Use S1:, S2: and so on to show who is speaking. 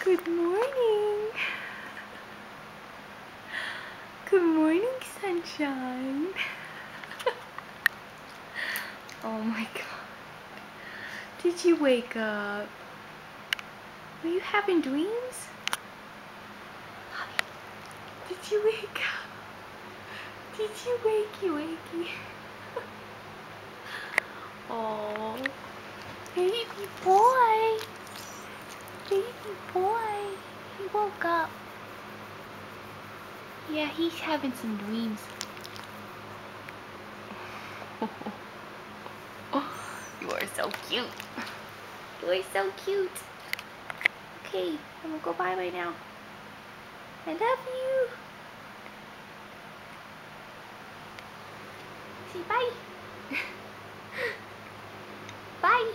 S1: Good morning. Good morning, sunshine. Oh my god. Did you wake up? Were you having dreams? Did you wake up? Did you wakey? Oh, baby boy. Baby boy. He woke up. Yeah, he's having some dreams. You are so cute. You are so cute. Okay, I'm gonna go bye right now. I love you. Say bye. Bye.